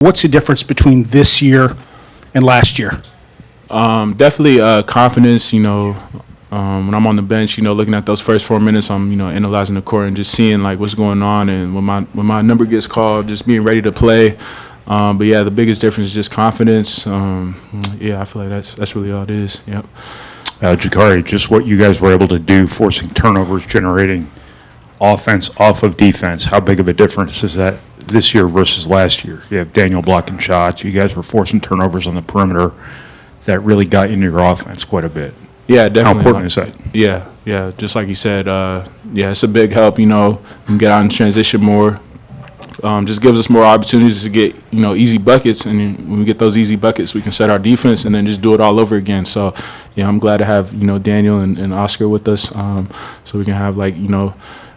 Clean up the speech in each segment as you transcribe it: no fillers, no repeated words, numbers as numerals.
What's the difference between this year and last year? Definitely confidence, when I'm on the bench, looking at those first 4 minutes, I'm, analyzing the court and just seeing like what's going on, and when my number gets called, just being ready to play. But yeah, the biggest difference is just confidence. I feel like that's really all it is. Yep. Gicarri, just what you guys were able to do, forcing turnovers, generating offense off of defense. How big of a difference is that this year versus last year? You have Daniel blocking shots. You guys were forcing turnovers on the perimeter that really got into your offense quite a bit. Yeah, definitely. How important is that? Yeah. Just like you said, it's a big help. We can get out and transition more. Just gives us more opportunities to get easy buckets, and when we get those easy buckets, we can set our defense and then just do it all over again. So I'm glad to have Daniel and Oscar with us, so we can have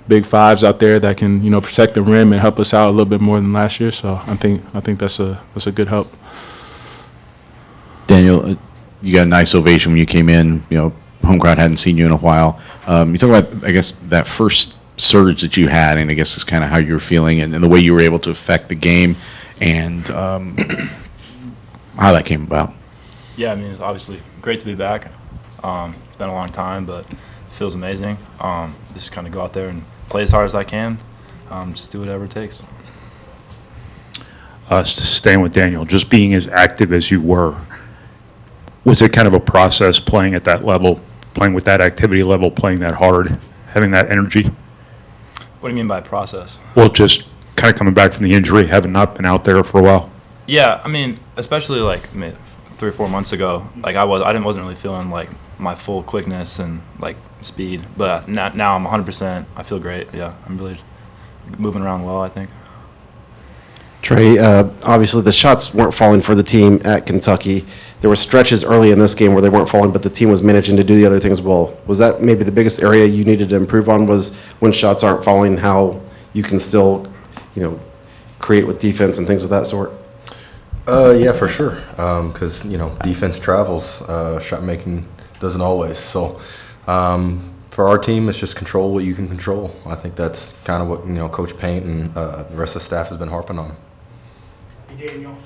big fives out there that can protect the rim and help us out a little bit more than last year. So I think that's a good help. Daniel, you got a nice ovation when you came in. Home crowd hadn't seen you in a while. You talk about, I guess, that first surge that you had, and I guess it's kind of how you were feeling and the way you were able to affect the game, and how that came about. Yeah, it's obviously great to be back. It's been a long time, but it feels amazing. Just kind of go out there and play as hard as I can. Just do whatever it takes. Staying with Daniel, just being as active as you were, was it kind of a process playing at that level, playing with that activity level, playing that hard, having that energy? What do you mean by process? Well, just kind of coming back from the injury, having not been out there for a while. Yeah, especially 3 or 4 months ago, I wasn't really feeling my full quickness and speed, but now I'm 100%. I feel great. Yeah, I'm really moving around well, I think. Trey, obviously the shots weren't falling for the team at Kentucky. There were stretches early in this game where they weren't falling, but the team was managing to do the other things well. Was that maybe the biggest area you needed to improve on, was when shots aren't falling, how you can still, create with defense and things of that sort? Yeah, for sure. Because, defense travels. Shot making doesn't always. So for our team, it's just control what you can control. I think that's kind of what, Coach Paint and the rest of the staff has been harping on. Hey, Daniel,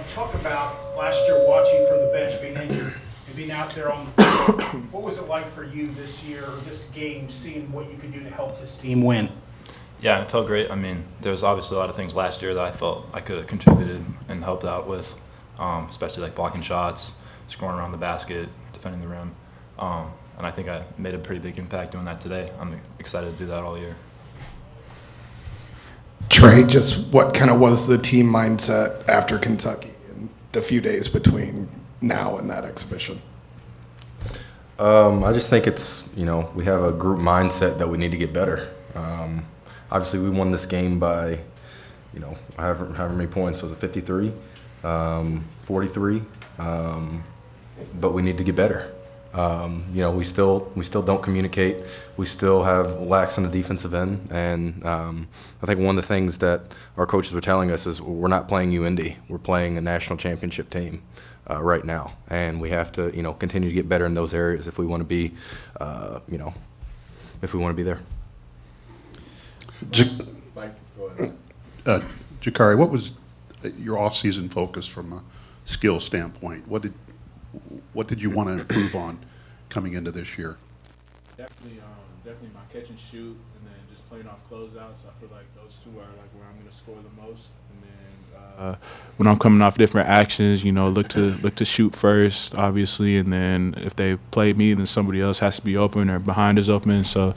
talk about last year watching from the bench, being injured, and being out there on the field. What was it like for you this year, or this game, seeing what you could do to help this team win? Yeah, it felt great. There was obviously a lot of things last year that I felt I could have contributed and helped out with, especially blocking shots, scoring around the basket, defending the rim. And I think I made a pretty big impact doing that today. I'm excited to do that all year. Trey, just what kind of was the team mindset after Kentucky and the few days between now and that exhibition? I just think it's, we have a group mindset that we need to get better. Obviously, we won this game by, however many points. Was it 53, 43? But we need to get better. We still don't communicate. We still have lacks on the defensive end, and I think one of the things that our coaches were telling us is we're not playing UIndy. We're playing a national championship team right now, and we have to continue to get better in those areas if we want to be there. Gicarri, what was your off-season focus from a skill standpoint? What did you want to improve on coming into this year? Definitely my catch and shoot, and then just playing off closeouts. I feel like those two are where I'm going to score the most. And then when I'm coming off different actions, look to shoot first, obviously, and then if they play me, then somebody else has to be open or behind is open. So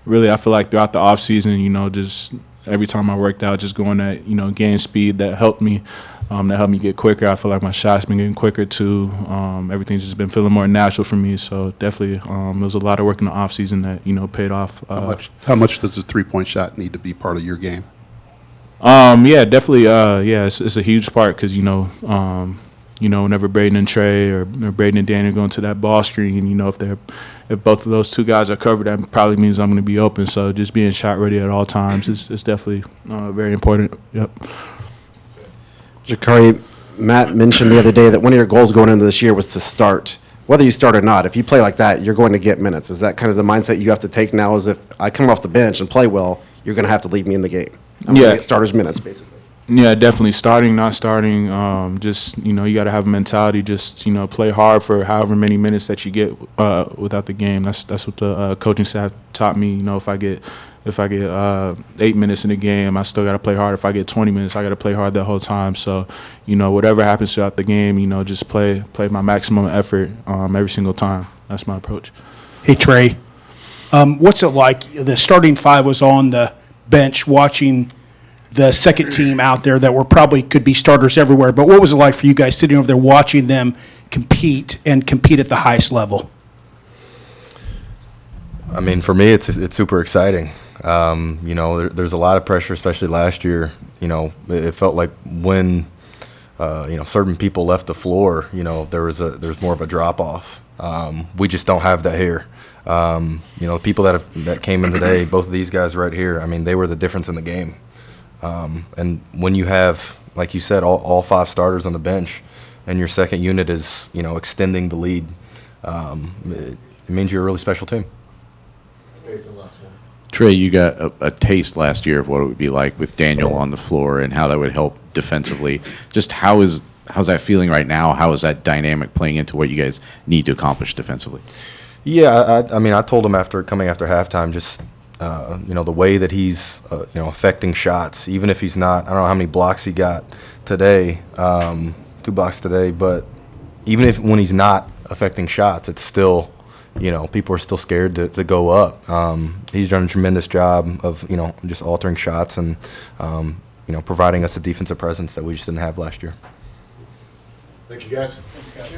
really, I feel like throughout the off season, just every time I worked out, just going at game speed, that helped me get quicker. I feel like my shots been getting quicker too. Everything's just been feeling more natural for me. So definitely, there was a lot of work in the off season that paid off. How much does the 3-point shot need to be part of your game? Yeah, definitely. It's a huge part because whenever Braden and Trey or Braden and Daniel go into that ball screen, if both of those two guys are covered, that probably means I'm going to be open. So just being shot ready at all times is definitely very important. Yep. Gicarri, Matt mentioned the other day that one of your goals going into this year was to start. Whether you start or not, if you play like that, you're going to get minutes. Is that kind of the mindset you have to take now? Is if I come off the bench and play well, you're going to have to leave me in the game. I'm going to get starters minutes, basically. Yeah, definitely. Starting, not starting, just, you got to have a mentality, just, play hard for however many minutes that you get without the game. That's what the coaching staff taught me. If I get 8 minutes in the game, I still got to play hard. If I get 20 minutes, I got to play hard the whole time. So, whatever happens throughout the game, just play my maximum effort every single time. That's my approach. Hey, Trey, what's it like? The starting five was on the bench watching the second team out there that could be starters everywhere. But what was it like for you guys sitting over there watching them compete at the highest level? I mean, for me, it's super exciting. There's a lot of pressure, especially last year. It felt like when certain people left the floor, there's more of a drop off. We just don't have that here. The people that came in today, both of these guys right here, I mean, they were the difference in the game. And when you have, like you said, all 5 starters on the bench, and your second unit is, extending the lead, it means you're a really special team. Trey, you got a taste last year of what it would be like with Daniel on the floor and how that would help defensively. Just how's that feeling right now? How is that dynamic playing into what you guys need to accomplish defensively? Yeah, I mean, I told him coming after halftime, just the way that he's affecting shots, even if he's not. I don't know how many blocks he got today, 2 blocks today, but even when he's not affecting shots, it's still, people are still scared to go up. He's done a tremendous job of just altering shots and providing us a defensive presence that we just didn't have last year. Thank you, guys. Thanks, guys.